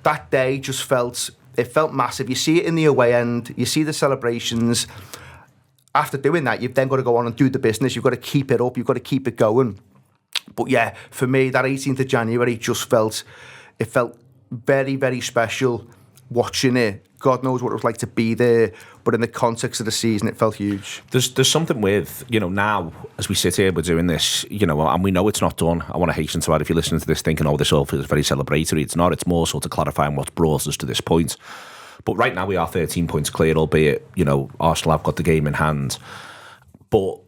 that day just felt massive. You see it in the away end. You see the celebrations. After doing that, you've then got to go on and do the business. You've got to keep it up. You've got to keep it going. But yeah, for me, that 18th of January just felt very, very special watching it. God knows what it was like to be there. But in the context of the season, it felt huge. There's something with, now, as we sit here, we're doing this, and we know it's not done. I want to hasten to add, if you're listening to this thinking, this all feels very celebratory, it's not. It's more sort of clarifying what's brought us to this point. But right now we are 13 points clear, albeit, Arsenal have got the game in hand. But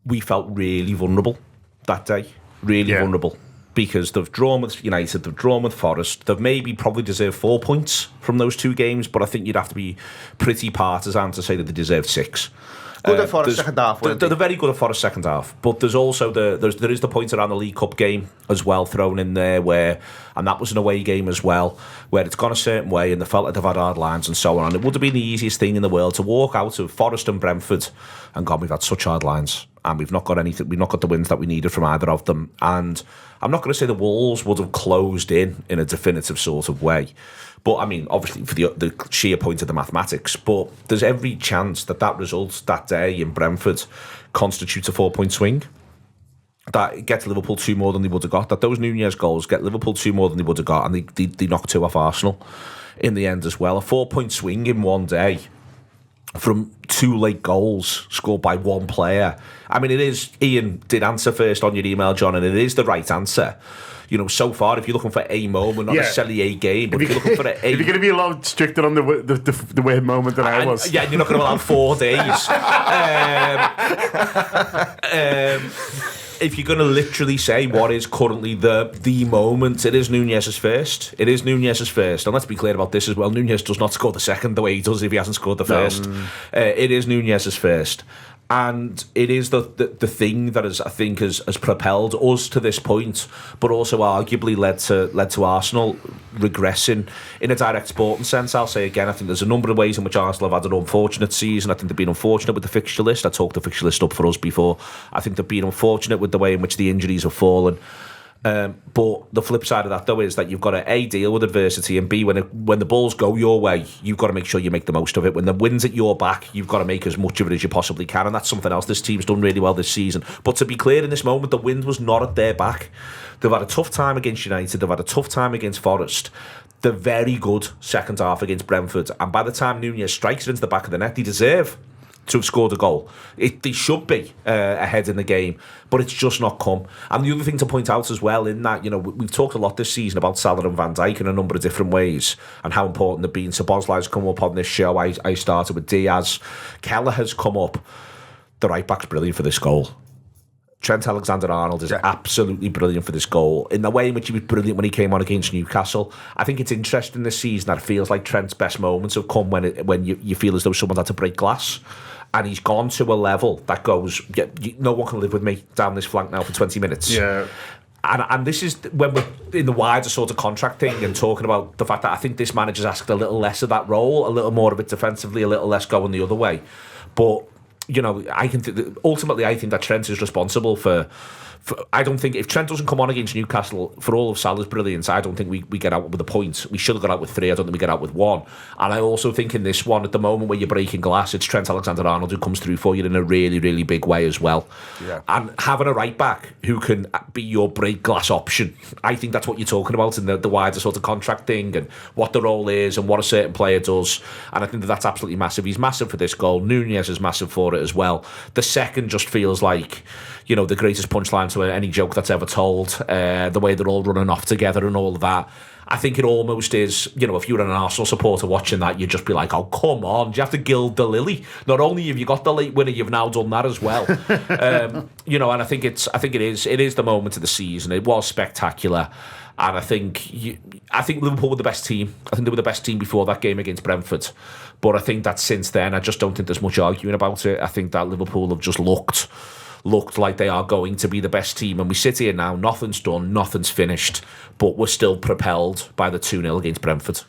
we felt really vulnerable that day. Really vulnerable. Because they've drawn with United, they've drawn with Forest. They've maybe probably deserved 4 points from those two games, but I think you'd have to be pretty partisan to say that they deserved 6. Good at Forest second half. They're very good at Forest second half, but there's also there is the point around the League Cup game as well thrown in there and that was an away game as well, where it's gone a certain way and they felt like they've had hard lines and so on. And it would have been the easiest thing in the world to walk out of Forest and Brentford and God, we've had such hard lines and we've not got anything. We've not got the wins that we needed from either of them. And I'm not going to say the walls would have closed in a definitive sort of way. But, I mean, obviously, for the sheer point of the mathematics, but there's every chance that result that day in Brentford constitutes a 4-point swing. That gets Liverpool 2 more than they would have got. That those Nunez goals get Liverpool 2 more than they would have got, and they knock 2 off Arsenal in the end as well. A 4-point swing in one day from 2 late goals scored by one player. I mean, it is, Ian did answer first on your email, John, and it is the right answer. So far, if you're looking for a moment, not necessarily a game, but if you're looking for if you're going to be a lot stricter on the weird moment than I was. Yeah, you're not going to allow 4 days. If you're going to literally say what is currently the moment, it is Nunez's first. It is Nunez's first. And let's be clear about this as well. Nunez does not score the second the way he does if he hasn't scored the first. It is Nunez's first. And it is the thing that has propelled us to this point, but also arguably led to Arsenal regressing in a direct sporting sense. I'll say again, I think there's a number of ways in which Arsenal have had an unfortunate season. I think they've been unfortunate with the fixture list. I talked the fixture list up for us before. I think they've been unfortunate with the way in which the injuries have fallen. But the flip side of that, though, is that you've got to A, deal with adversity, and B, when the balls go your way, you've got to make sure you make the most of it. When the wind's at your back, you've got to make as much of it as you possibly can, and that's something else this team's done really well this season. But to be clear, in this moment, the wind was not at their back. They've had a tough time against United. They've had a tough time against Forest. They're very good second half against Brentford, and by the time Nunez strikes it into the back of the net, they deserve to have scored a goal. They should be ahead in the game, but it's just not come. And the other thing to point out as well in that, we've talked a lot this season about Salah and Van Dijk in a number of different ways and how important they've been. So Bosley's come up on this show. I started with Diaz. Keller has come up. The right back's brilliant for this goal. Trent Alexander-Arnold is absolutely brilliant for this goal. In the way in which he was brilliant when he came on against Newcastle. I think it's interesting this season that it feels like Trent's best moments have come when you feel as though someone's had to break glass. And he's gone to a level that goes, no one can live with me down this flank now for 20 minutes. Yeah. And this is when we're in the wider sort of contract thing and talking about the fact that I think this manager's asked a little less of that role, a little more of it defensively, a little less going the other way. But, I can ultimately I think that Trent is responsible for I don't think if Trent doesn't come on against Newcastle, for all of Salah's brilliance, I don't think we get out with a point. We should have got out with 3. I don't think we get out with 1. And I also think in this one, at the moment where you're breaking glass, it's Trent Alexander-Arnold who comes through for you in a really, really big way as well. Yeah. And having a right back who can be your break glass option, I think that's what you're talking about in the wider sort of contract thing and what the role is and what a certain player does. And I think that's absolutely massive. He's massive for this goal. Nunez is massive for it as well. The second just feels like, the greatest punchline to any joke that's ever told, the way they're all running off together and all of that. I think it almost is, if you're an Arsenal supporter watching that, you'd just be like, oh, come on, do you have to gild the lily? Not only have you got the late winner, you've now done that as well. And I think it is the moment of the season. It was spectacular. And I think Liverpool were the best team. I think they were the best team before that game against Brentford. But I think that since then, I just don't think there's much arguing about it. I think that Liverpool have just looked like they are going to be the best team. And we sit here now, nothing's done, nothing's finished, but we're still propelled by the 2-0 against Brentford.